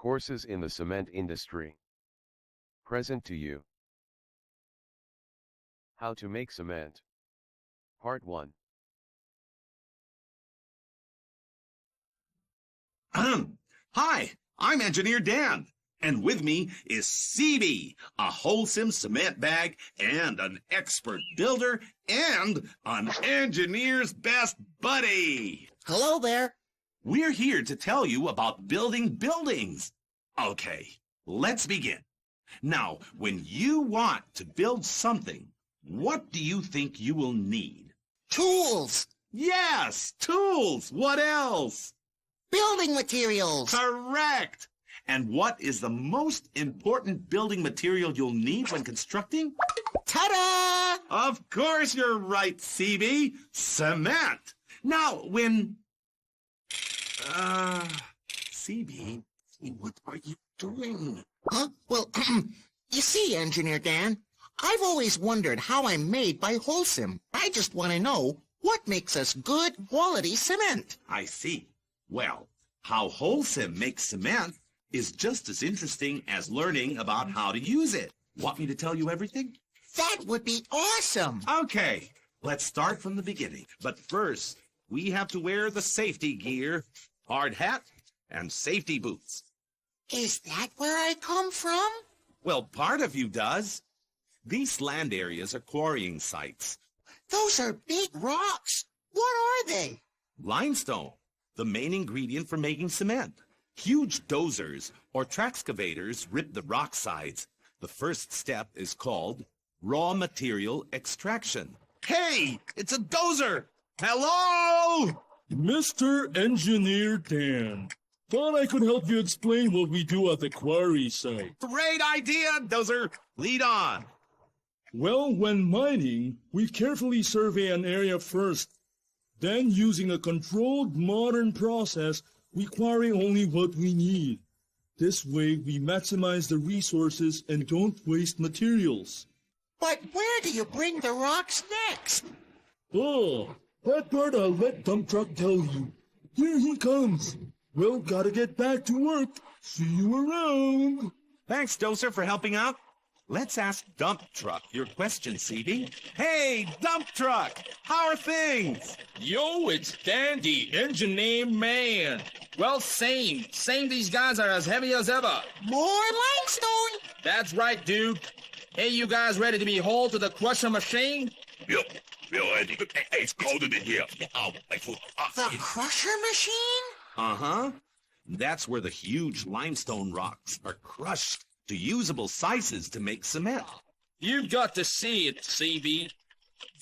Courses in the cement industry. Present to you. How to make cement. Part 1. Hi, I'm Engineer Dan, and with me is CB, a wholesome cement bag and an expert builder and an engineer's best buddy. Hello there. We're here to tell you about building buildings. Okay, let's begin. Now, when you want to build something, what do you think you will need? Tools. Yes, tools. What else? Building materials. Correct. And what is the most important building material you'll need when constructing? Ta-da! Of course you're right, CB. Cement. Now, when... CB, what are you doing? Huh? Well, you see, Engineer Dan, I've always wondered how I'm made by Wholesome. I just want to know what makes us good quality cement. I see. Well, how Wholesome makes cement is just as interesting as learning about how to use it. Want me to tell you everything? That would be awesome. Okay, let's start from the beginning. But first, we have to wear the safety gear, hard hat, and safety boots. Is that where I come from? Well, part of you does. These land areas are quarrying sites. Those are big rocks. What are they? Limestone, the main ingredient for making cement. Huge dozers or traxcavators rip the rock sides. The first step is called raw material extraction. Hey, it's a dozer! Hello! Mr. Engineer Dan, thought I could help you explain what we do at the quarry site. Great idea, dozer! Lead on. Well, when mining, we carefully survey an area first. Then, using a controlled modern process, we quarry only what we need. This way, we maximize the resources and don't waste materials. But where do you bring the rocks next? Oh, that part I'll let dump truck tell you. Here he comes. Well, gotta get back to work. See you around. Thanks, dozer, for helping out. Let's ask Dump Truck your question, CB. Hey, Dump Truck, how are things? Yo, it's Dandy, engineer man. Well, same. These guys are as heavy as ever. More limestone. That's right, dude. Hey, you guys ready to be hauled to the crusher machine? Yep, we're ready. It's cold in here. Ow, my foot. The crusher machine? Uh-huh. That's where the huge limestone rocks are crushed to usable sizes to make cement. You've got to see it, CB.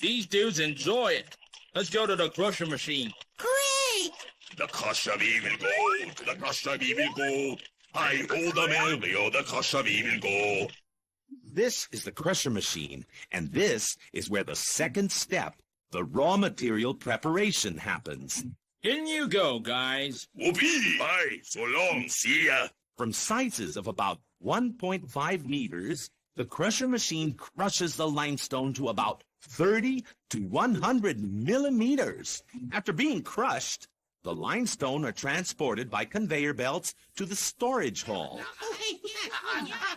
These dudes enjoy it. Let's go to the crusher machine. Great! The crusher we will go. To the crusher we will go. I hold the mill, we hold the crusher we will go. This is the crusher machine, and this is where the second step, the raw material preparation, happens. In you go, guys. Whoopee! Bye, so long, see ya. From sizes of about 1.5 meters, the crusher machine crushes the limestone to about 30 to 100 millimeters. After being crushed, the limestone are transported by conveyor belts to the storage hall.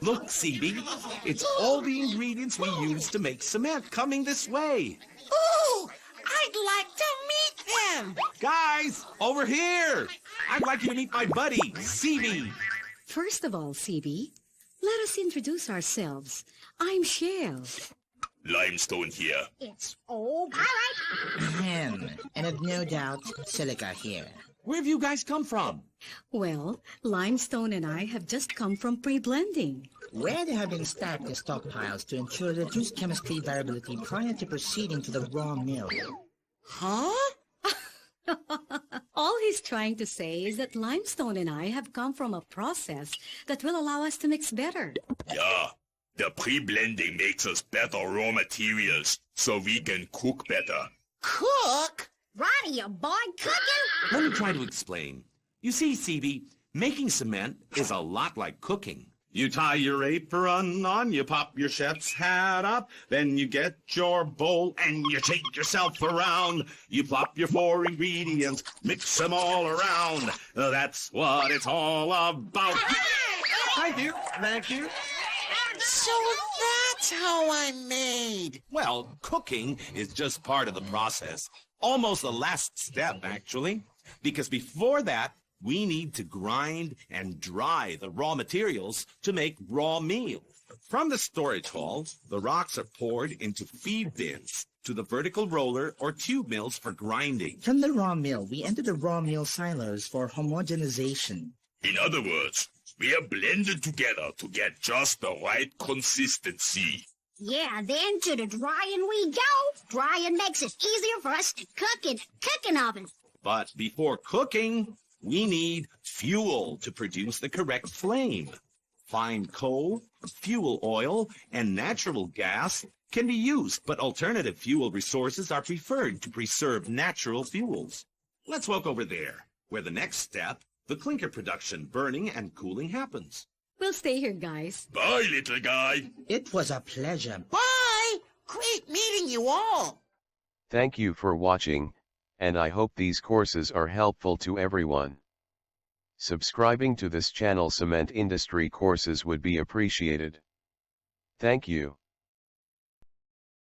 Look, CB, it's all the ingredients we use to make cement coming this way. Ooh, I'd like to meet them. Guys, over here. I'd like you to meet my buddy, CB. First of all, CB, let us introduce ourselves. I'm Shell. Limestone here. It's all And I've no doubt silica here. Where have you guys come from? Well, Limestone and I have just come from pre-blending. Where they have been stacked in stockpiles to ensure reduced chemistry variability prior to proceeding to the raw mill. Huh? All he's trying to say is that Limestone and I have come from a process that will allow us to mix better. Yeah, the pre-blending makes us better raw materials so we can cook better. Cook? Ronnie, you boy cooking? Let me try to explain. You see, CB, making cement is a lot like cooking. You tie your apron on, you pop your chef's hat up, then you get your bowl and you take yourself around. You plop your 4 ingredients, mix them all around. That's what it's all about. Thank you. Thank you. So that's how I'm made. Well, cooking is just part of the process. Almost the last step, actually. Because before that, we need to grind and dry the raw materials to make raw meal. From the storage hall, the rocks are poured into feed bins to the vertical roller or tube mills for grinding. From the raw mill, we enter the raw mill silos for homogenization. In other words, we are blended together to get just the right consistency. Yeah, then to the drying we go. Drying makes it easier for us to cook in cooking oven. But before cooking, we need fuel to produce the correct flame. Fine coal, fuel oil, and natural gas can be used, but alternative fuel resources are preferred to preserve natural fuels. Let's walk over there, where the next step, the clinker production, burning and cooling, happens. We'll stay here, guys. Bye, little guy. It was a pleasure. Bye! Great meeting you all. Thank you for watching, and I hope these courses are helpful to everyone. Subscribing to this channel Cement Industry Courses would be appreciated. Thank you.